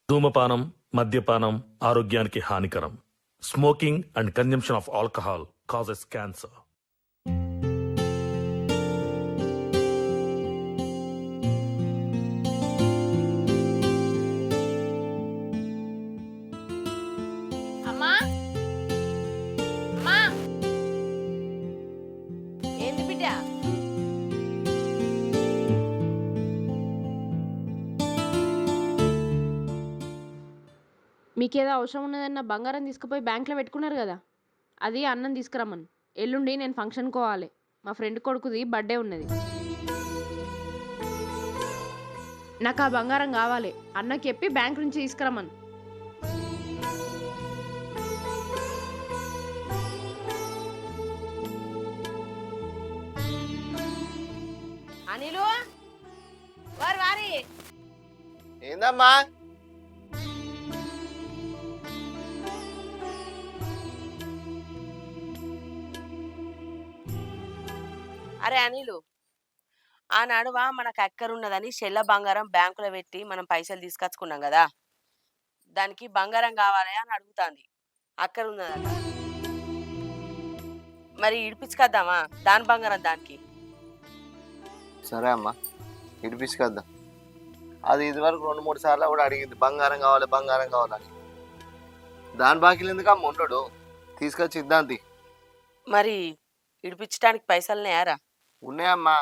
ధూమపానం, మద్యపానం ఆరోగ్యానికి హానికరం. Smoking and consumption of alcohol causes cancer. అమ్మా అమ్మా ఏంది బిడ్డ? మీకేదో అవసరం ఉన్నదన్న బంగారం తీసుకుపోయి బ్యాంక్లో పెట్టుకున్నారు కదా, అది అన్నం తీసుకురమ్మను. ఎల్లుండి నేను ఫంక్షన్కి పోవాలి. మా ఫ్రెండ్ కొడుకుది బర్త్డే ఉన్నది. నాకు ఆ బంగారం కావాలి. అన్నకి చెప్పి బ్యాంక్ నుంచి తీసుకురమ్మను. అనిలు వారి వారి ఏందమ్మా? అరే అనిలు, ఆనాడువా మనకు అక్కరున్నదని చెల్ల బంగారం బ్యాంకులో పెట్టి మనం పైసలు తీసుకొచ్చుకున్నాం కదా, దానికి బంగారం కావాలి అని అడుగుతాంది. అక్కరున్నదట. మరి ఇడిపించుకొద్దామా దాని బంగారం దానికి? సరే అమ్మా, ఇడిపించుకొద్దాం. అది ఇదివరకు 2-3 సార్లు కూడా అడిగింది బంగారం కావాలి బంగారం కావాలని. దాని బాకీలు ఎందుకు అమ్మ ఉండడు, తీసుకొచ్చి ఇద్దాంతి. మరి ఇడిపించడానికి పైసలున్నాయారా? ఉన్నాయమ్మా,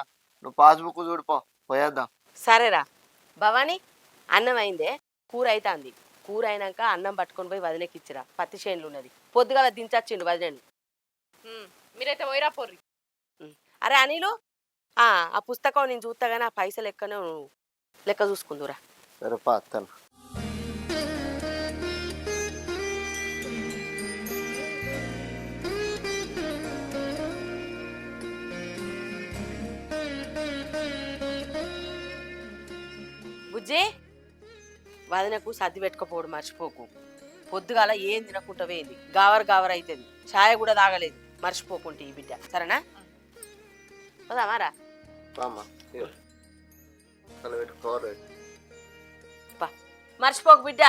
నువ్వు పాస్బుక్ చూడిపో, పోయేద్దాం. సరేరా భవానీ, అన్నం అయిందే, కూర అవుతుంది. కూర అయినాక అన్నం పట్టుకొని పోయి వదిలేకి ఇచ్చిరా. పత్తి చేనులు ఉన్నది, పొద్దుగాల దించచ్చిండు వదిలేను. మీరైతే పోయిరా పోర్రి. అరే అనిలు, ఆ పుస్తకం నేను చూస్తా కానీ ఆ పైసలు లెక్కనే లెక్క చూసుకుందురా. సరే పా అత్తను. బుజ్జి, వదినకు సర్ది పెట్టుకపోవడం మర్చిపోకు. పొద్దుగాల ఏం తినకుండా పోయింది, గావర్ గావర్ అవుతుంది. ఛాయ కూడా తాగలేదు, మర్చిపోకుంటే ఈ బిడ్డ. సరేనా? పోదామారా? అమ్మా పెట్టుకోవాలి. మర్చిపోకు బిడ్డ.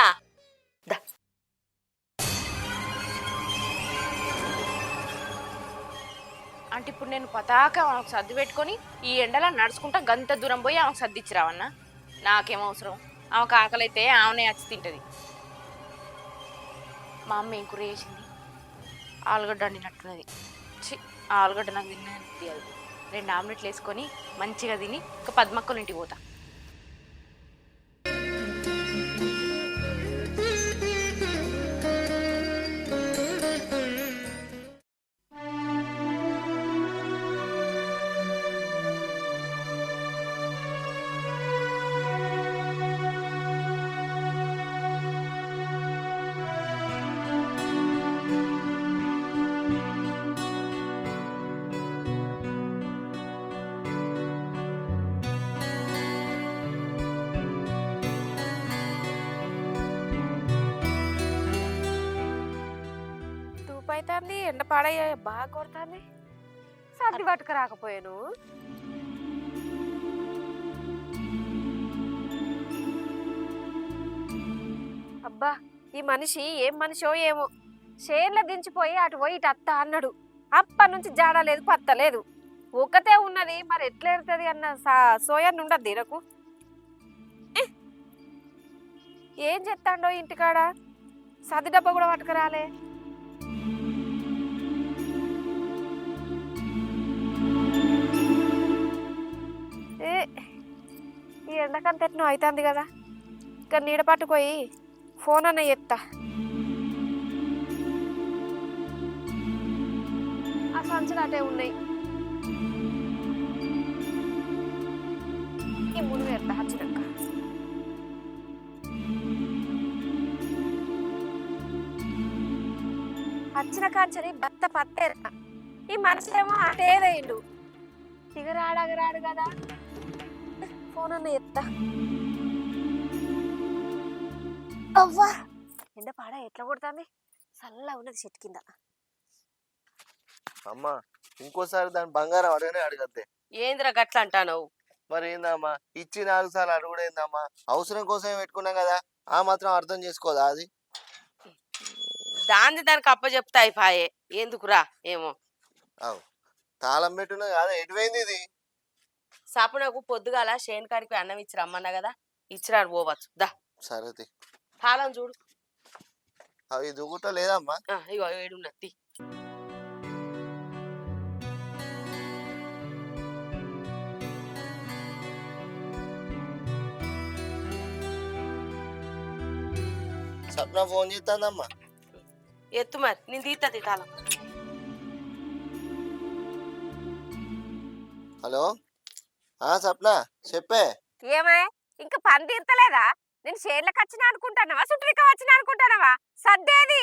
అంటే ఇప్పుడు నేను పతాక ఆమెకు సర్ది పెట్టుకొని ఈ ఎండలో నడుచుకుంటా గంత దూరం పోయి ఆమెకు సర్దిచ్చి రావన్నా? నాకేం అవసరం? ఆమెకు ఆకలి అయితే ఆమెనే వచ్చి తింటుంది. మా అమ్మ ఏం కూర చేసింది? ఆలుగడ్డ వండినట్టున్నది. ఆలుగడ్డ నాకు తిన్నది. 2 ఆమ్లెట్లు వేసుకొని మంచిగా తిని ఒక పద్మక్కల ఇంటికి పోతా. అవుతుంది, ఎండ పాడయ్యా బాగా కొడుతుంది. సర్ది పట్టుకు రాకపోయాను. అబ్బా, ఈ మనిషి ఏం మనిషో ఏమో. చేన్లో దించిపోయి అటు పోయి ఇటు అత్త అన్నాడు. అప్పటి నుంచి జాడ లేదు పత్త లేదు. ఒక్కతే ఉన్నది, మరి ఎట్లా ఎడుతుంది అన్న సోయాన్ని ఉండద్దు దీనకు. ఏం చెప్తాండో ఇంటికాడ. సర్ది డబ్బా కూడా పట్టుకురాలే. ఈ ఎండకంత ఎట్నో అవుతుంది కదా, ఇంకా నీడ పట్టుపోయి ఫోన్ అన్న ఎత్తా. ఆ సంచులు అటే ఉన్నాయి, ఈ మునుగు ఎత్తా వచ్చినాక. వచ్చిన కాంచని భర్త పత్తేరా. ఈ మనిషి ఏమో అటేదైండు. ఇగరాడు కదా, ఫోన్ అన్న ఎత్తా. అవ్వా, ఎండ పాడ ఎట్లా కొడుతుంది. చల్లగా ఉన్నది చెట్టు కింద. అమ్మా, ఇంకోసారి దాని బంగారం అడగనే అడగద్దే. ఏంద్రా గట్ల అంటావు? మరి ఏందమ్మా, ఇచ్చి 4 సార్లు అడుగుడేందమ్మా? అవసరం కోసమే పెట్టుకున్నాం కదా, ఆ మాత్రం అర్థం చేసుకోదా అది? దానికి అప్ప చెప్తా అయిపాయే ఎందుకురా ఏమో. అవు తాళం పెట్టున్నా కాదా, ఎటువైంది ఇది? సపనకు పొద్దుగాల షేన్ కాడికి అన్నం ఇచ్చి రమ్మన్నా కదా, ఇచ్చిరాడు పోవచ్చు దా. సరే తాళం చూడు. అవి దుగుట లేదమ్మా. ఇగో ఏడున్నది. సప్న ఫోన్ చేస్తాందమ్మా. ఎత్తు మరి నేను తీస్తుంది తాళం. హలో సప్న చెప్పే. ఏమే ఇంకా పని తీర్తలేదా? నేను షేర్లకు వచ్చిన అనుకుంటానవా, సుట్రిక వచ్చిన అనుకుంటానవా? సర్దేది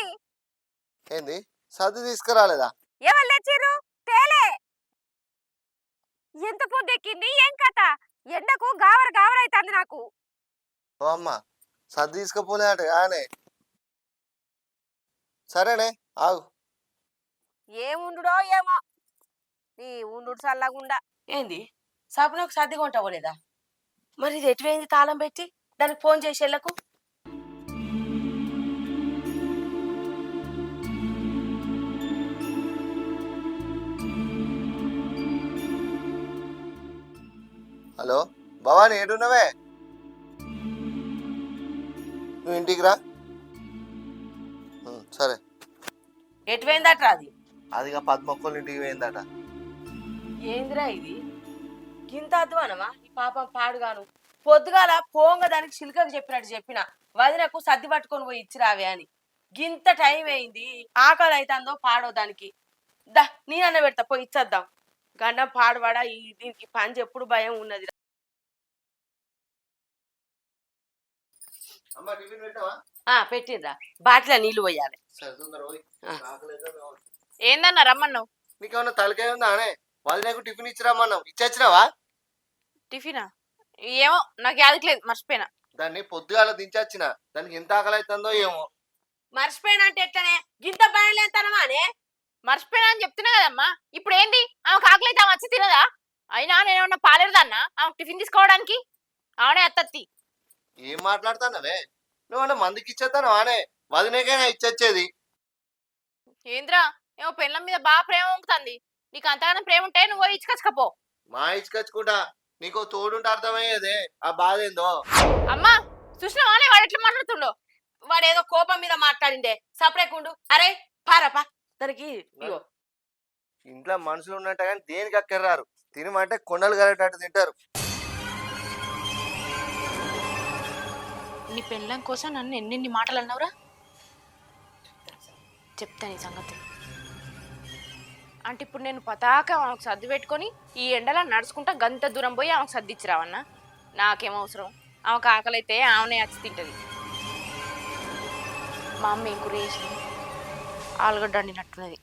ఏంది సర్ది తీసుకురాలేదా? ఎవరు తెచ్చిర్రు? తేలే. ఎంత పొద్దెక్కింది ఏం కథ? ఎండకు గావర గావర అవుతుంది నాకు. ఓ అమ్మ సర్ది తీసుకుపోలేదట కానీ. సరేనే ఆగు. ఏముండుడో ఏమో ఈ ఉండు చల్లగుండా. ఏంది సపనకు సర్ది కొంటపోలేదా? మరి ఇది ఎటువైంది తాళం పెట్టి? దానికి ఫోన్ చేసి వెళ్ళకు. హలో భవాని ఏడున్నవే? నువ్వు ఇంటికి రా. సరే. ఎటువైందట్రా అది? అదిగా పద్మక్కల ఇంటికి పోయిందట. ఏందిరా ఇది? గింత అధ్వానమా ఈ పాపం పాడుగాను. పొద్దుగాల పోంగ దానికి చిలుకకు చెప్పినట్టు చెప్పిన వదినకు సర్ది పట్టుకొని పోయి ఇచ్చిరావే అని. గింత టైం అయింది, ఆకలి అవుతుందో పాడో దానికి. దా నేనన్న పెడతా పోయి ఇచ్చేద్దాం. గండం పాడువాడా దీనికి పని ఎప్పుడు భయం ఉన్నది. పెట్టిండ్రా బాటిలో నీళ్లు పోయాలి. ఏందన్నా రమ్మన్నావు? నీకేమన్నా తలకాయ ఉందా అనే? వదినకు టిఫిన్ ఇచ్చిరామన్నావు, ఇచ్చొచ్చినావా? టిఫినా? ఏమో నాకు యాదట్లేదు, మర్చిపోయినా. దాన్ని పొద్దుగాల దించొచ్చిన, దానికి ఎంత ఆకలి అవుతుందో ఏమో. మర్చిపోయినా అంటే ఎట్లనే? గింత బయలుదేరుతానమా అనే? మర్చిపోయినా అని చెప్తున్నా కదమ్మా. ఇప్పుడు ఏంది ఆమెకు ఆకలి అయితే ఆమె వచ్చి తినదా? అయినా నేనేమన్నా పాలేరుదాన్నా ఆమె టిఫిన్ తీసుకోవడానికి? ఆమెనే అత్తత్తి. ఏం మాట్లాడుతానవే? నువ్వన్నా మందికి ఇచ్చేస్తాను అనే, వదినకైనా ఇచ్చొచ్చేది. ఏంద్రా ఏమో పెళ్ళం మీద బాగా ప్రేమ ఉంకుతుంది. నీకు అంతగానో ప్రేమ ఉంటే నువ్వు ఇచ్చుకొచ్చుకపో. మా ఇచ్చుకొచ్చుకుంటా, నీకు తోడుంటే అర్థమయ్యేదే ఆ బాధ ఏందో. అమ్మా చూసినావానే వాడు ఎట్లా మాట్లాడుతుండో? వాడేదో కోపం మీద మాట్లాడిండే. సపరేకుండు. అరే పారపా దానికి. ఇగో ఇంట్లో మనుషులు ఉన్నట్టు కానీ దేనికి అక్కర్రారు. తినమంటే కొండలు కలగటట్టు తింటారు. నీ పెళ్ళం కోసం నన్ను ఎన్నెన్ని మాటలు అన్నావురా? చెప్తా నీ సంగతి. అంటే ఇప్పుడు నేను పతాక ఆమెకు సర్ది పెట్టుకొని ఈ ఎండలా నడుచుకుంటా గంత దూరం పోయి ఆమెకు సర్దిచ్చి రావన్నా? నాకేం అవసరం? ఆమెకు ఆకలి అయితే ఆమెనే వచ్చి తింటది. మా అమ్మ ఏం కూర చేసింది? ఆలుగడ్డ వండినట్టున్నది.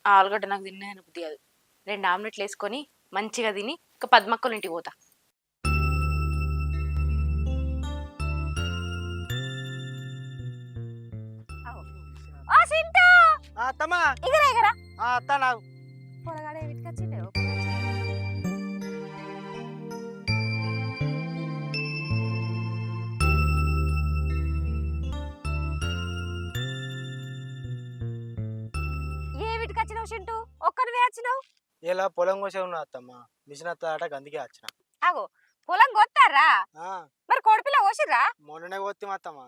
ఆలుగడ్డ నాకు తిన్నదని బుద్ధి కాదు. 2 ఆమ్లెట్లు వేసుకొని మంచిగా తిని ఇక పద్మక్కల ఇంటికి పోతా. వచ్చినావు చింటూ? ఒక్కరివే వచ్చినావు? ఇలా పొలం కోసే ఉన్నా అత్తమ్మ, మిషన్ అత్తాట అందుకే వచ్చిన. అగో పొలం కొత్తారా? మరి కొడుపిల్ల కోసిర్రా? మొన్ననే కొత్తి అత్తమ్మ.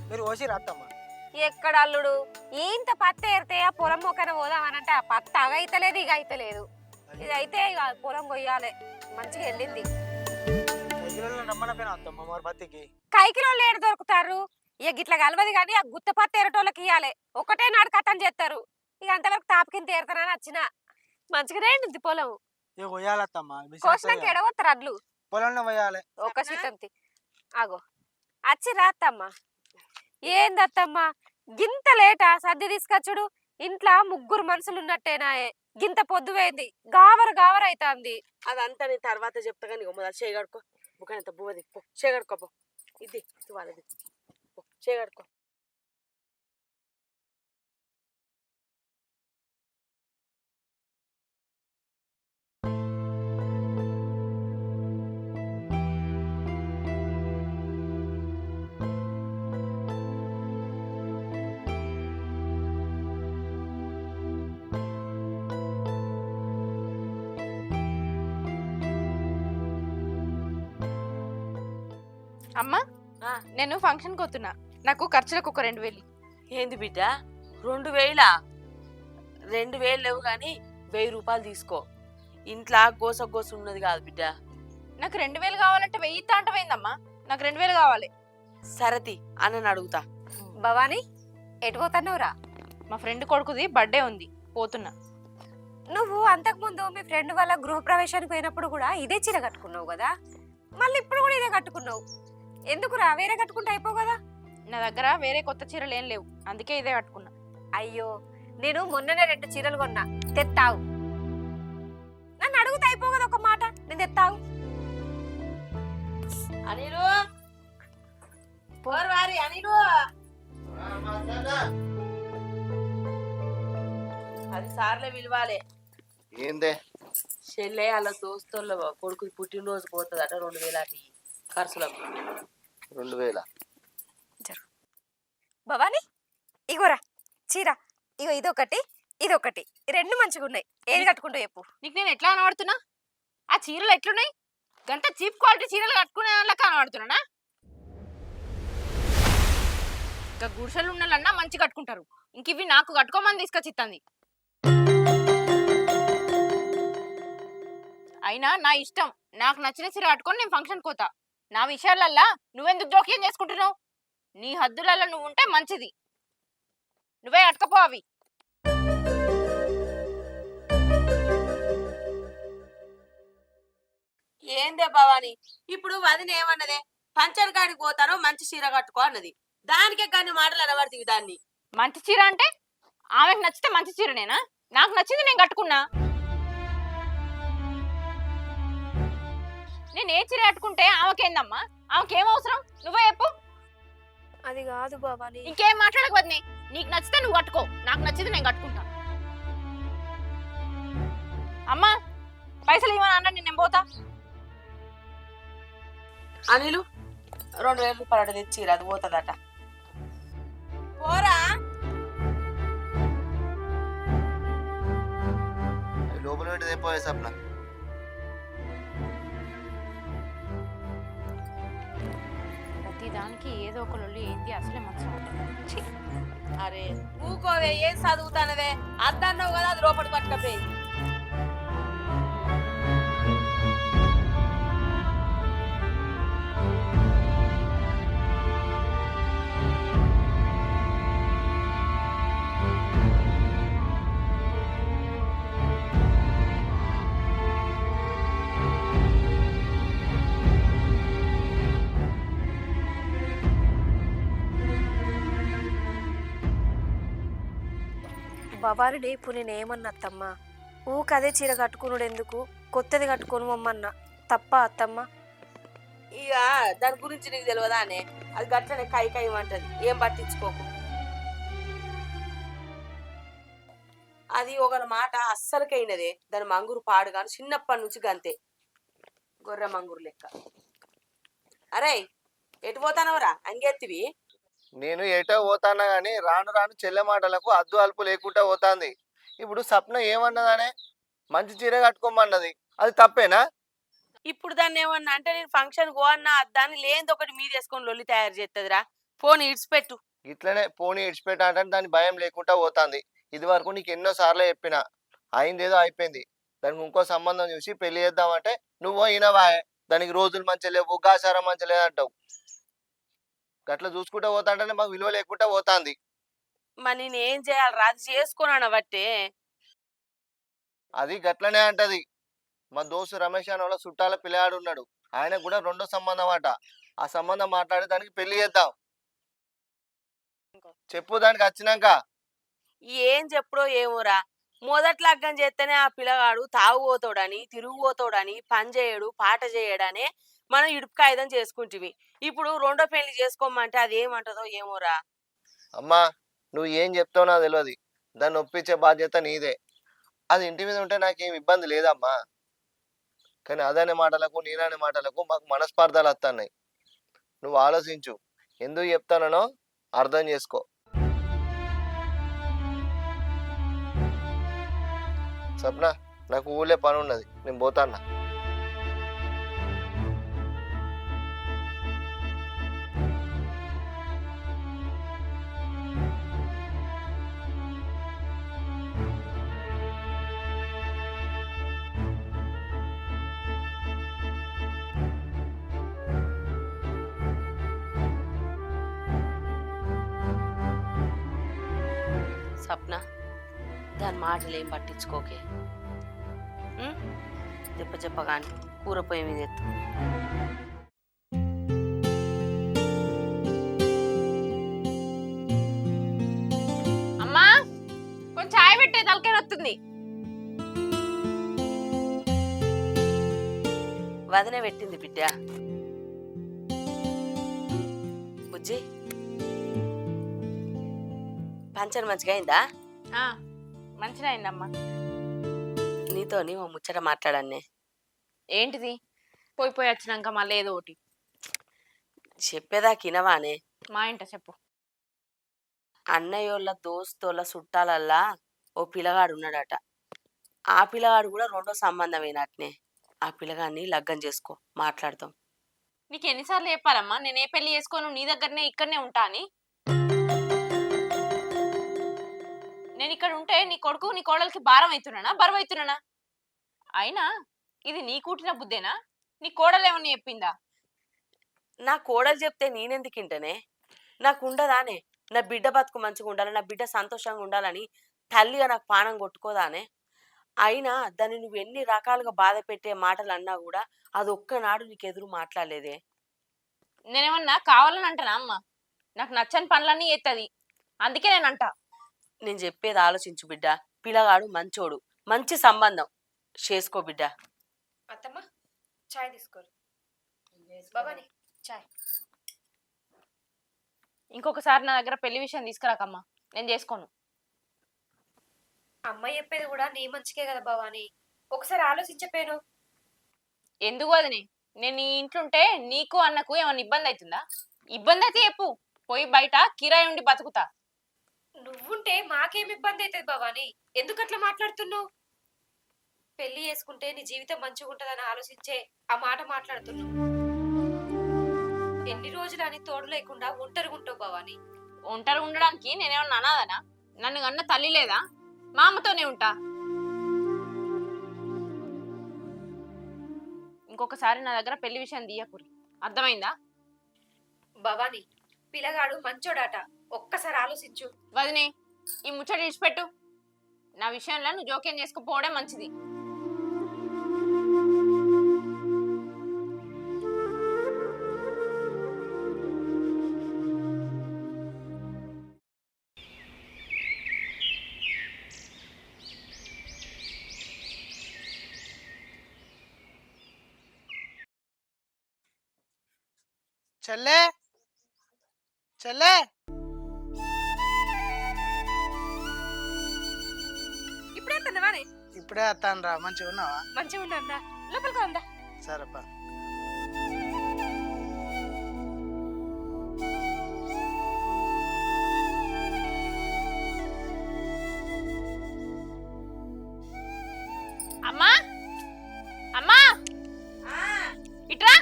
మీరు కోసిర్రా అత్తమ్మ? ఎక్కడ అల్లుడు, ఇంత పత్తి ఏరితే ఆ పొలం మొక్కన పోదామనంటే ఆ పత్తి అగైతలేదు ఇక అయితలేదు. ఇది అయితే ఇక పొలం కొయ్యాలి. మంచిగా వెళ్ళింది. అత్తమ్మ మరి పత్తికి కైకిలోళ్ళు ఏడు దొరుకుతారు? ఇక గిట్ల కలవది కానీ ఆ గుత్త పత్తి ఏరటోళ్ళకి ఇవ్వాలి. ఒకటే నాడు కథం చేస్తారు. ఇక అంతవరకు తాపకింత ఏరుతానని వచ్చిన. మంచిగానే ఉంది పొలం. ఇక కొయ్యాలత్తమ్మ. కోసినాక ఎడగొత్తారు అడ్లు పొలంలో కొయ్యాలి. ఒక శీతంతి. అగో వచ్చి రాత్తమ్మ. ఏందత్తమ్మ గింత లేటా సర్ది తీసుకొచ్చుడు? ఇంట్లో 3 మనుషులు ఉన్నట్టేనాయే. గింత పొద్దుపోయింది, గావర గావర అవుతుంది. అదంతా నేను తర్వాత చెప్తా కానీ మొదలు చేయగడుకో. బుకానంత బువ్వది చేయగడుకోపో. ఇది వాళ్ళది చేయగడుకో. అమ్మా ఆ, నేను ఫంక్షన్కి పోతున్నా, నాకు ఖర్చులకు ఒక 2000. ఏంది బిడ్డ 2000? 2000 లేవు కానీ 1000 రూపాయలు తీసుకో. ఇంట్లో గోస ఉన్నది కాదు బిడ్డ. నాకు 2000 కావాలంటే 1000 అంటవేందమ్మా? నాకు 2000 కావాలి. సరతి అన్నని అడుగుతా. భవానీ ఎటు పోతున్నావురా? మా ఫ్రెండ్ కొడుకుది బర్త్డే ఉంది, పోతున్నా. నువ్వు అంతకుముందు మీ ఫ్రెండ్ వాళ్ళ గృహప్రవేశానికి పోయినప్పుడు కూడా ఇదే చీర కట్టుకున్నావు కదా, మళ్ళీ ఇప్పుడు కూడా ఇదే కట్టుకున్నావు. ఎందుకురా వేరే కట్టుకుంటే అయిపో కదా? నా దగ్గర వేరే కొత్త చీరలు ఏం లేవు, అందుకే ఇదే కట్టుకున్నా. అయ్యో నేను మొన్ననే 2 చీరలు కొన్నా, తెత్తావు. నన్ను అడుగుతా అయిపో కదా ఒక మాట, నేను తెత్తావు. అనిలు పోర్వారి అనిలు. అది సార్లే విలువాలే. ఏందే చెల్లె అలా దోస్తుల కొడుకు పుట్టినరోజు పోతుందట 2000 అటు ఖర్చులకు. 2000? భవానీ ఇగోరా చీర, ఇగో ఇదొకటి ఇదొకటి, ఈ 2 మంచిగా ఉన్నాయి. ఏది కట్టుకుంటూ చెప్పు. నీకు నేను ఎట్లా కనబడుతున్నా? ఆ చీరలు ఎట్లున్నాయి? గంట చీప్ క్వాలిటీ చీరలు కట్టుకునే వాళ్ళ కనబడుతున్నానా? ఇంకా గుడిసెలు ఉన్న వాళ్ళన్నా మంచి కట్టుకుంటారు, ఇంక ఇవి నాకు కట్టుకోమని తీసుకొచ్చి ఇస్తుంది. అయినా నా ఇష్టం, నాకు నచ్చిన చీర కట్టుకొని నేను ఫంక్షన్ పోతా. నా విషయాలల్లా నువ్వెందుకు జోక్యం చేసుకుంటున్నావు? నీ హద్దులలో నువ్వు ఉంటే మంచిది, నువ్వే అటకపో అవి. ఏందే భవాని, ఇప్పుడు వదిన ఏమన్నదే? పంచర్ కాడికి పోతానో మంచి చీర కట్టుకో అన్నది. దానికే కానీ మాటలు అనబడుతుంది దాన్ని. మంచి చీర అంటే ఆమెకు నచ్చితే మంచి చీరనేనా? నాకు నచ్చింది నేను కట్టుకున్నా. నేను ఏ చీర కట్టుకుంటే ఆమెకేందమ్మా? ఆమెకేం అవసరం? నువ్వే చెప్పు. అది కాదు భవానీ. ఇంకేం మాట్లాడకపోతే నీకు నచ్చితే నువ్వు కట్టుకో, నాకు నచ్చింది నేను కట్టుకుంటా. అమ్మా పైసలు ఇవ్వని అన్న, నేను పోతా. అనిలు 2000 రూపాయలు తెచ్చిరా, అది పోతుందట. పోరా. లోపల పెట్టి తెపోయే సప్న. ప్రతి దానికి ఏదో ఒక లొల్లి ఏంది, అసలే మంచి. అరే ఊకోవే, ఏం చదువుతానవే? అద్దన్నావు కదా, అది లోపలికి పట్టుకపోయి. భవాని ఇప్పుడు నేను ఏమన్నా అత్తమ్మ, ఊకదే చీర కట్టుకున్నాడు ఎందుకు, కొత్తది కట్టుకొని మమ్మన్నా తప్ప అత్తమ్మ? ఇక దాని గురించి నీకు తెలియదా అనే? అది గట్లనే కై అంటది, ఏం పట్టించుకోకు. అది ఒక మాట అస్సలకైనదే. దాని మంగురు పాడుగాను చిన్నప్పటి నుంచి గంతే, గొర్రె మంగురు లెక్క. అరే ఎటు పోతానవరా అంగెత్తివి? నేను ఎటో పోతానా గానీ రాను రాను చెల్లె మాటలకు అద్దు అల్పు లేకుండా పోతాంది. ఇప్పుడు సప్న ఏమన్నదానే? మంచి చీర కట్టుకోమన్నది, అది తప్పేనా? ఇప్పుడు దాన్ని ఏమన్నా అంటే నేను ఫంక్షన్ గో అన్నా దాన్ని లేనిది ఒకటి మీద వేసుకొని లొల్లి తయారు చేస్తుందిరా. ఫోన్ ఇడిచిపెట్టు. ఇట్లనే పోనీ ఇడిచిపెట్టా అంటే దాని భయం లేకుండా పోతాంది. ఇది వరకు నీకు ఎన్నో సార్లు చెప్పినా, అయిందేదో అయిపోయింది. దానికి ఇంకో సంబంధం చూసి పెళ్లి చేద్దామంటే నువ్వు ఈయనవా, దానికి రోజులు మంచి లేవు, గాసారం మంచి లేదంటావు. గట్లా చూసుకుంటా పోతా అంటే మాకు విలువ లేకుండా పోతాంది. మరి నేను ఏం చేయాలి? అది చేసుకున్నాను బట్టే. అది గట్లనే అంటది. మా దోస్తు రమేష్ అనే వాళ్ళ చుట్టాల పిల్లాడు ఉన్నాడు, ఆయన కూడా 2వ సంబంధం అట. ఆ సంబంధం మాట్లాడి దానికి పెళ్లి చేద్దాం. చెప్పు దానికి వచ్చినాక. ఏం చెప్పుడో ఏమోరా. మొదటి లగ్గం చేస్తేనే ఆ పిల్లగాడు తాగుపోతాడని, తిరుగుపోతాడని, పని చేయడు, పాట చేయడనే మనం ఇడుపు కాయిదం చేసుకుంటివి. ఇప్పుడు 2వ పెళ్లి చేసుకోమంటే అది ఏమంటదో ఏమోరా. అమ్మా నువ్వు ఏం చెప్తావు నాకు తెలియదు, దాన్ని ఒప్పించే బాధ్యత నీదే. అది ఇంటి మీద ఉంటే నాకేం ఇబ్బంది లేదమ్మా, కానీ అదనే మాటలకు నేననే మాటలకు మాకు మనస్పార్థాలు వస్తున్నాయి. నువ్వు ఆలోచించు, ఎందుకు చెప్తానో అర్థం చేసుకో. సప్న నాకు ఊళ్ళో పని ఉన్నది, నేను పోతాన్నా. సప్న దాని మాటలు ఏం పట్టించుకోకే. చెప్పగాని కూర పొయ్యి మీద ఎత్తు. అమ్మా కొంచెం చాయ్ పెట్టే తలకాయ వస్తుంది. వదిన పెట్టింది బిడ్డ. బుజ్జి పంచర్ మంచిగా అయిందా? మంచిగా అయిందమ్మా. నీతోని ఓ ముచ్చట మాట్లాడానే. ఏంటిది? పోయి పోయి వచ్చినాక మళ్ళీ ఏదో ఒకటి చెప్పేదాకా వినవానే? మా ఇంట చెప్పు. అన్నయ్యోళ్ళ దోస్తోళ్ళ చుట్టాలల్లా ఓ పిల్లగాడు ఉన్నాడట. ఆ పిల్లగాడు కూడా రెండో సంబంధమేనట్నే. ఆ పిల్లగాన్ని లగ్గం చేసుకో, మాట్లాడతాం. నీకు ఎన్నిసార్లు చెప్పాలమ్మా నేను ఏ పెళ్లి చేసుకోను, నీ దగ్గరనే ఇక్కడనే ఉంటా అని? నేను ఇక్కడ ఉంటే నీ కొడుకు నీ కోడలికి భారం అవుతున్నానా, బరువు అవుతున్నానా? అయినా ఇది నీ కూటిన బుద్ధేనా? నీ కోడలు ఏమన్నా చెప్పిందా? నా కోడలు చెప్తే నేనెందుకు ఇంటనే? నాకు ఉండదానే? నా బిడ్డ బతుకు మంచిగా ఉండాలి, నా బిడ్డ సంతోషంగా ఉండాలని తల్లిగా నాకు పానం కొట్టుకోదానే? అయినా దాన్ని నువ్వు ఎన్ని రకాలుగా బాధ పెట్టే మాటలు అన్నా కూడా అది ఒక్కనాడు నీకు ఎదురు మాట్లాడలేదే. నేనేమన్నా కావాలని అంటానా అమ్మ? నాకు నచ్చని పనులన్నీ ఎత్తది, అందుకే నేను అంటా. నేను చెప్పేది ఆలోచించు బిడ్డ. పిల్లగాడు మంచోడు, మంచి సంబంధం, చేసుకో బిడ్డ. అత్తమ్మ చాయ్ తీసుకోరు. బాబాని చాయ్. ఇంకొకసారి నా దగ్గర పెళ్లి విషయం తీసుకురాకమ్మా, నేను చేసుకోను. అమ్మ చెప్పేది కూడా నీ మంచికే కదా భవాని, ఒకసారి ఆలోచించపోయాను. ఎందుకు వదిని? నేను ఈ ఇంట్లుంటే నీకు అన్నకు ఏమన్నా ఇబ్బంది అవుతుందా? ఇబ్బంది అయితే చెప్పు, పోయి బయట కిరాయి ఉండి బతుకుతా. నువ్వుంటే మాకేం ఇబ్బంది అవుతుంది భవాని, ఎందుకు అట్లా మాట్లాడుతున్నావు? పెళ్లి చేసుకుంటే నీ జీవితం మంచిగా ఉంటదని ఆలోచించే ఆ మాట మాట్లాడుతున్నావు. ఎన్ని రోజులని తోడు లేకుండా ఒంటరిగా ఉంటావు భవాని. ఒంటరి ఉండడానికి నేనేమన్నా అనాదనా? నన్ను అన్న తల్లి లేదా? మా అమ్మతోనే ఉంటా. ఇంకొకసారి నా దగ్గర పెళ్లి విషయం తీయకురి, అర్థమైందా? భవాని పిల్లగాడు మంచోడాట, ఒక్కసారి ఆలోచించు. వదినే ఈ ముచ్చట ఇడిచిపెట్టు. నా విషయంలో నువ్వు జోక్యం చేసుకుపోవడం మంచిది. చెల్లే చెల్లే ఇప్పుడే తనవానే ఇప్పుడే వస్తాను రా. మంచిగా ఉన్నావా? మంచిగా ఉందా? లోపలికి ఉందా? సరేపా. అమ్మా అమ్మా ఇట్రా.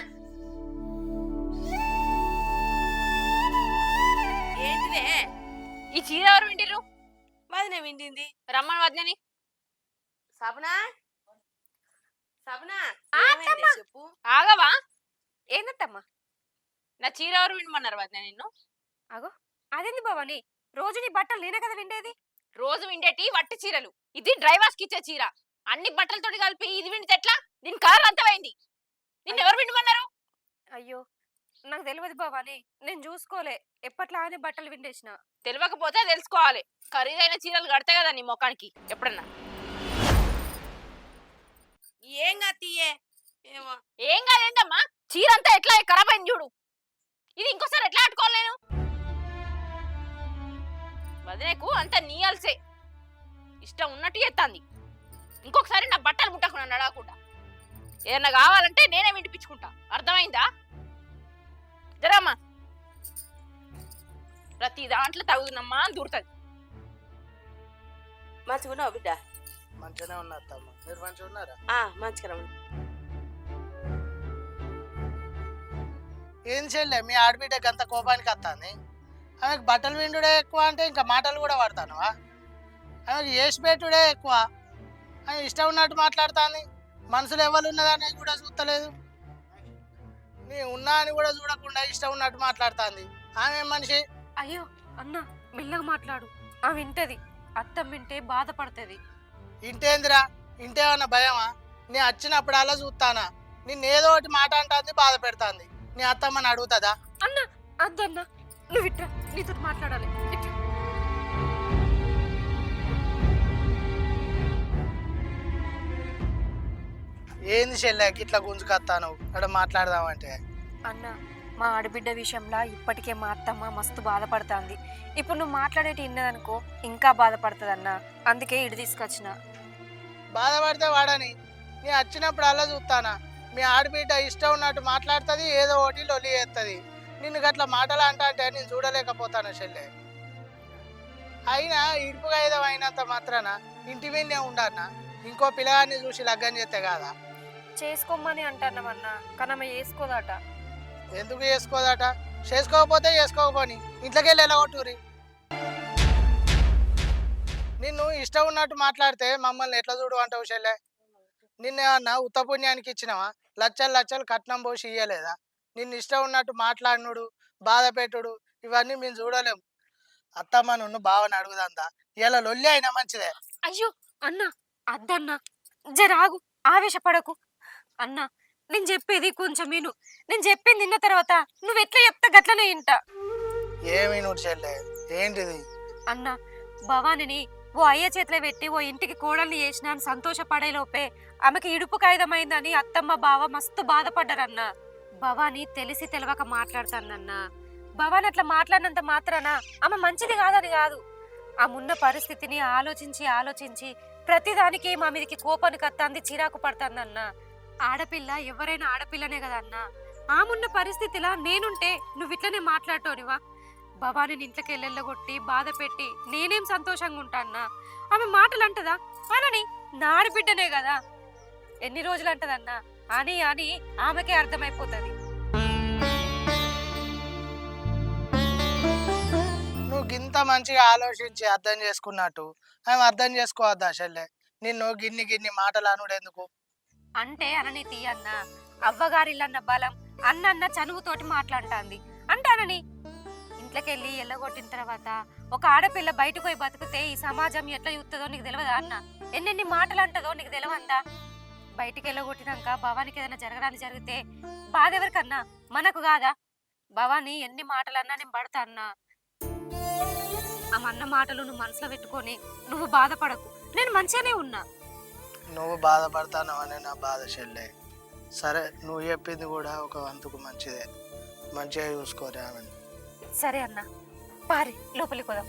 ఏంటిదే? ఈ చీర ఎవరు వింటిరు? వదిన వింటింది. రమ్మని వదినని. సబనా సబనా చెప్పు. ఆగవా? ఏందత్తమ్మా? నా చీర ఎవరు వినమన్నారు వదిన నిన్ను? అగో అదేంది భవాని, రోజు నీ బట్టలు నేనే కదా విండేది. రోజు విండేటి వట్టి చీరలు, ఇది డ్రైవర్స్ కి ఇచ్చే చీర. అన్ని బట్టలతోటి కలిపి ఇది విండితే ఎట్లా? దీని కలర్ అంతమైంది. నిన్ను ఎవరు విండమన్నారు? అయ్యో నాకు తెలియదు భవాని, నేను చూసుకోలే, ఎప్పట్లానే బట్టలు విండేసిన. తెలియకపోతే తెలుసుకోవాలి. ఖరీదైన చీరలు కడితే కదా నీ ముఖానికి ఎప్పుడన్నా. ఏం తీయే ఏమో. ఏం కాదేందమ్మా, చీర అంతా ఎట్లా ఖరాబ్ అయింది చూడు. ఇది ఇంకోసారి ఎట్లా ఆడుకోవాలి నేను? వదిలేకు అంత నీయాల్సే, ఇష్టం ఉన్నట్టు చేస్తాంది. ఇంకొకసారి నా బట్టలు ముట్టకుండా నడవకుండా. ఏదన్నా కావాలంటే నేనే వినిపించుకుంటా, అర్థమైందా? జరమ్మా, ప్రతి దాంట్లో తగుదమ్మా అని దూరుతుంది. మంచిగా ఉన్నావు బిడ్డ? మంచిగానే ఉన్నా అత్తమ్మ, మీరు మంచిగా ఉన్నారా? మంచిగా ఉన్నా. ఏం చెల్లె మీ ఆడబిడ్డకి అంత కోపానికి వస్తుంది? ఆమెకు బట్టలు విండుడే ఎక్కువ అంటే ఇంకా మాటలు కూడా పడతానువా? ఆమెకు వేసి పెట్టుడే ఎక్కువ. ఆమె ఇష్టం ఉన్నట్టు మాట్లాడుతుంది. మనసులో ఎవరు ఉన్నదనేది కూడా చూస్తలేదు. నీ ఉన్నా అని కూడా చూడకుండా ఇష్టం ఉన్నట్టు మాట్లాడుతుంది. ఆమె మనిషి. అయ్యో అన్న మెల్లగా మాట్లాడు, ఆ వింటది. అత్తం వింటే బాధపడుతుంది. ఇంటేందిరా ఇంటేమన్నా భయమా? నీ వచ్చినప్పుడు అలా చూస్తానా నిన్నేదో ఒకటి మాట అంటుంది బాధ పెడుతుంది. నీ అత్తమ్మని అడుగుతుందా? అన్న అద్దన్న నువ్వు ఇట్రా, నీతో మాట్లాడాలి. ఇట్రా. ఏంది చెల్లెకి ఇట్లా గుంజుకొస్తాను అక్కడ మాట్లాడదామంటే? అన్న మా ఆడబిడ్డ విషయంలో ఇప్పటికే మా అత్తమ్మ మస్తు బాధపడుతుంది. ఇప్పుడు నువ్వు మాట్లాడేటి విన్నదనుకో ఇంకా బాధపడుతుంది అన్న. అందుకే ఇటు తీసుకొచ్చిన. బాధపడితే వాడని నీ వచ్చినప్పుడు అలా చూస్తానా మీ ఆడబిడ్డ ఇష్టం ఉన్నట్టు మాట్లాడుతుంది, ఏదో ఒకటి లొల్లి చేస్తుంది. నిన్ను గట్ల మాటలు అంటే నేను చూడలేకపోతాను చెల్లె. అయినా ఇడుపుగా ఏదో అయినంత మాత్రాన ఇంటి మీదనే ఉండన్నా ఇంకో పిల్లగాన్ని చూసి లగ్గం చేస్తే కాదా? చేసుకోమని అంటున్నామన్న, కానీ ఆమె చేసుకోదట. ఎందుకు చేసుకోదట? చేసుకోకపోతే చేసుకోకపోని ఇంట్లోకి వెళ్ళి వెళ్ళగొట్టురి. నిన్ను ఇష్టం ఉన్నట్టు మాట్లాడితే మమ్మల్ని ఎట్లా చూడు అంటావు చెల్లె? నిన్నేమన్నా ఉత్తపుణ్యానికి ఇచ్చినావా? లచ్చలు లచ్చలు కట్నం పోసి ఇయ్యలేదా? నిన్ను ఇష్టం ఉన్నట్టు మాట్లాడినుడు బాధ పెట్టుడు ఇవన్నీ మేము చూడలేము. అత్తమ్మ నున్ను బావని అడుగుదందా? ఇలా లొల్లి అయినా మంచిదే. అయ్యో అన్న అద్దన్న జరాగు, ఆవేశపడకు అన్న. నేను చెప్పేది కొంచెం విను. నేను చెప్పింది విన్న తర్వాత నువ్వు ఎట్లా చెప్తా గట్లనే వింటా. ఏమి నువ్వు చెల్లె? ఏంటిది? అన్న భవానిని ఓ అయ్య చేతిలో పెట్టి ఓ ఇంటికి కోడల్ని చేసిన అని సంతోషపడే లోపే ఆమెకి ఇడుపు కాగితమైందని అత్తమ్మ బావ మస్తు బాధపడ్డారన్న. భవాని తెలిసి తెలవక మాట్లాడతానన్న. భవాని అట్లా మాట్లాడినంత మాత్రాన ఆమె మంచిది కాదని కాదు. ఆమెన్న పరిస్థితిని ఆలోచించి ప్రతిదానికి మా మీదకి కోపానికి కత్తాంది, చిరాకు పడుతుందన్న. ఆడపిల్ల ఎవరైనా ఆడపిల్లనే కదన్నా. ఆమున్న పరిస్థితిలా నేనుంటే నువ్వు ఇట్లనే మాట్లాడటోనివా? భవాని ఇంట్లోకి వెళ్ళగొట్టి బాధ పెట్టి నేనేం సంతోషంగా ఉంటానా? ఆమె మాటలు అంటదా? అనని నా ఆడబిడ్డనే కదా. ఎన్ని రోజులు అంటదన్నా? అని ఆమెకే అర్థమైపోతుంది. నువ్వు గింత మంచిగా ఆలోచించి అర్థం చేసుకున్నట్టు ఆమె అర్థం చేసుకోవద్దా చెల్లె? నిన్ను గిన్ని మాటలు అనుడు ఎందుకు? అంటే అనని తీయన్న అవ్వగారిల్లన్న బలం అన్న చనువుతోటి మాట్లాడుతుంది. అంటే అనని ఇంట్లోకెళ్ళి ఎల్లగొట్టిన తర్వాత ఒక ఆడపిల్ల బయటకు పోయి బతికితే ఈ సమాజం ఎట్లా చూస్తుందో నీకు తెలియదా అన్న? ఎన్నెన్ని మాటలు అంటదో నీకు తెలియదా? బయటికి వెళ్ళగొట్టినాక భవానికి ఏదైనా జరగడానికి జరిగితే బాధ ఎవరికన్నా? మనకు కాదా? భవాని ఎన్ని మాటలన్నా నేను పడతా అన్నా. అన్న మాటలు నువ్వు మనసులో పెట్టుకొని నువ్వు బాధపడకు. నేను మంచిగానే ఉన్నా. నువ్వు బాధపడతానవనే నా బాధ చెల్లె. సరే నువ్వు చెప్పింది కూడా ఒక వంతుకు మంచిదే. మంచిగా చూసుకోరే ఆమెను. సరే అన్న, పారి లోపలికి పోదాం.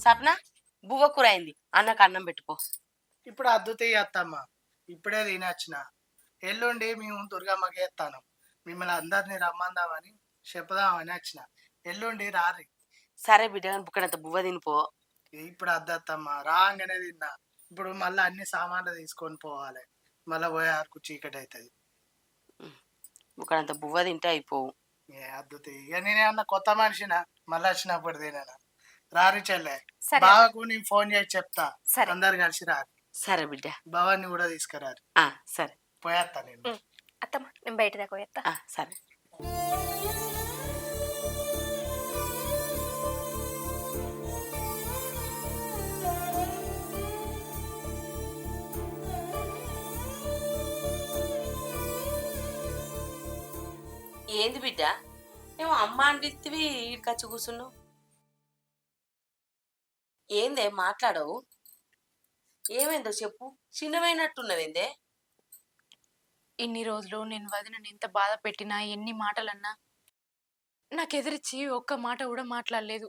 సప్న బువ్వ కూర అయింది, అన్నకు అన్నం పెట్టుకో. ఇప్పుడు అద్దుతే అత్తమ్మ ఇప్పుడే తినొచ్చిన. ఎల్లుండి మేము దుర్గమ్మకి ఎత్తాను. మిమ్మల్ని అందరినీ రమ్మందామని చెప్పుదామని వచ్చిన. ఎల్లుండి రారి. సరే బిడ్డ, బుక్కడంత బువ్వ తినిపో. ఇప్పుడు అద్దత్తమ్మ రాగానే తిన్నా. ఇప్పుడు మళ్ళీ అన్ని సామాన్లు తీసుకొని పోవాలి. మళ్ళీ పోయేందుకు చీకటి అవుతుంది. బుక్కడంత బువ్వ తింటే అయిపోవు. ఏ అద్దుతే ఇక నేనేమన్నా కొత్త మనిషినా? మళ్ళీ వచ్చినప్పుడు తినా. రారి చెల్లె. బావకు నేను ఫోన్ చేసి చెప్తా. అందరు కలిసి రారి. సరే బిడ్డ. భవాన్ని కూడా తీసుకురారు. సరే పోయేస్తా నేను. అత్తమ్మ నేను బయట దాకా పోయేస్తా. సరే. ఏంది బిడ్డ, ఏమో అమ్మ అంటివి ఈడికొచ్చి కూర్చున్నావు? ఏందే మాట్లాడవు? ఏమైందో చెప్పు. చిన్నమైనట్టున్నవేందే? ఇన్ని రోజులు నేను వదినని ఎంత బాధ పెట్టినా, ఎన్ని మాటలన్నా నాకు ఎదిరించి ఒక్క మాట కూడా మాట్లాడలేదు.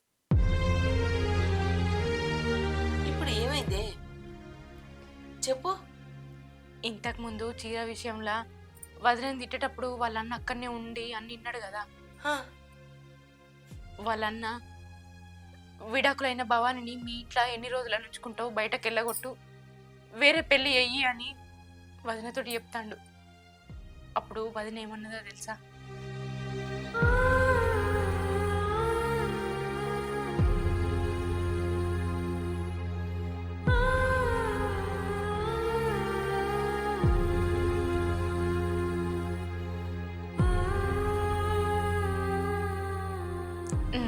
ఇప్పుడు ఏమైందే చెప్పు. ఇంతకుముందు చీర విషయంలో వదినని తిట్టేటప్పుడు వాళ్ళన్న అక్కడనే ఉండి అన్ని విన్నాడు కదా. వాళ్ళన్న విడాకులైన భవానిని మీ ఇంట్లో ఎన్ని రోజులు నుంచుకుంటావు, బయటకు వెళ్ళగొట్టు, వేరే పెళ్ళి అయ్యి అని వదినతోటి చెప్తాడు. అప్పుడు వదిన ఏమన్నదో తెలుసా?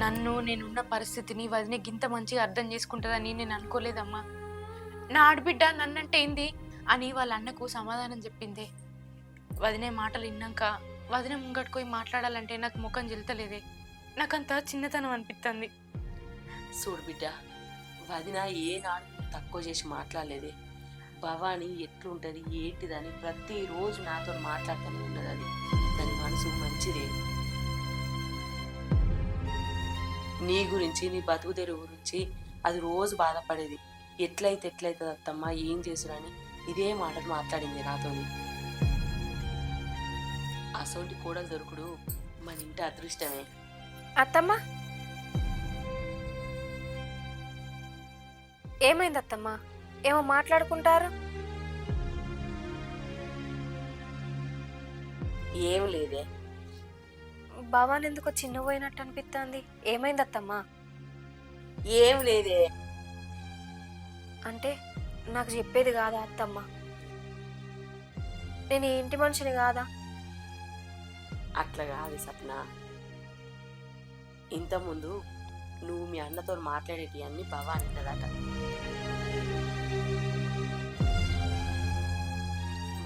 నన్ను నేనున్న పరిస్థితిని వదిన గింత మంచిగా అర్థం చేసుకుంటుందని నేను అనుకోలేదమ్మా. నా ఆడబిడ్డ నన్నంటే ఏంది అని వాళ్ళ అన్నకు సమాధానం చెప్పిందే. వదినే మాటలు విన్నాక వదిన ముంగట్టుకోయి మాట్లాడాలంటే నాకు ముఖం చెల్తలేదే. నాకంతా చిన్నతనం అనిపిస్తుంది. చూడు బిడ్డ, వదిన ఏనాడు తక్కువ చేసి మాట్లాడలేదే. భవాని ఎట్లుంటది ఏంటిదని ప్రతిరోజు నాతో మాట్లాడుతూనే ఉన్నది. అది దాని మనసు మంచిదే. నీ గురించి నీ బతుకుదెరు గురించి అది రోజు బాధపడేది. ఎట్లయితుంది అత్తమ్మ, ఏం చేసురని ఇదే మాటలు మాట్లాడింది నాతో. అసోంటి కూడా దొరుకుడు మన ఇంటి అదృష్టమే. అత్తమ్మ ఏమైంది అత్తమ్మ? ఏమో మాట్లాడుకుంటారు? ఏం లేదే. భవాన్ ఎందుకో చిన్న పోయినట్టు అనిపిస్తుంది. ఏమైంది అత్తమ్మ? ఏం లేదే. అంటే నాకు చెప్పేది కాదా అత్తమ్మ? నేను ఈ ఇంటి మనిషిని కాదా? అట్లా కాదు సప్న. ఇంతకుముందు నువ్వు మీ అన్నతో మాట్లాడేటి అన్ని భవాని అన్నదట.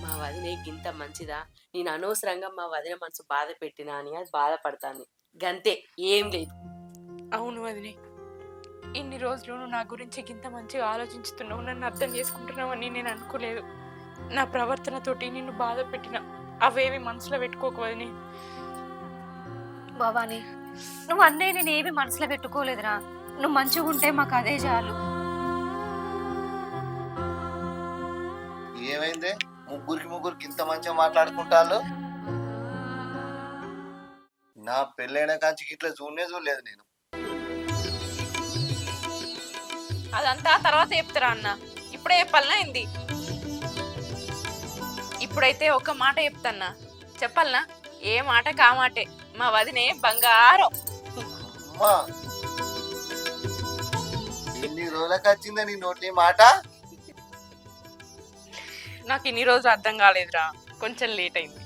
మా వదిన గింత మంచిదా, నేను అనవసరంగా మా వదిన మనసు బాధ పెట్టినా అని అది బాధపడతాను. గంతే, ఏం లేదు. అవును వదినే, ఇన్ని రోజులు నువ్వు నా గురించి ఇంత మంచిగా ఆలోచించుతున్నావు, నన్ను అర్థం చేసుకుంటున్నావు అని నేను అనుకోలేదు. నా ప్రవర్తనతోటి నిన్ను బాధ పెట్టిన అవేవి మనసులో పెట్టుకోకు వదినే. భవాని, నువ్వు అన్నయ్య నేను ఏమి మనసులో పెట్టుకోలేదురా. నువ్వు మంచిగా ఉంటే మాకు అదే చాలు. ఏమైంది? ముగ్గురికి ఇంత మంచిగా మాట్లాడుకుంటారు. నా పెళ్ళైన కాంచి ఇట్లా చూడలేదు నేను. అదంతా తర్వాత చెప్తారా అన్న, ఇప్పుడే చెప్పాలనా ఏంది? ఇప్పుడైతే ఒక మాట చెప్తాన్నా, చెప్పాలనా? ఏ మాట కామాటే, మా వదినే బంగారం. అమ్మా, ఎన్ని రోజులకు వచ్చిందా నీ నోటి మాట? నాకు ఇన్ని రోజులు అర్థం కాలేదురా, కొంచెం లేట్ అయింది.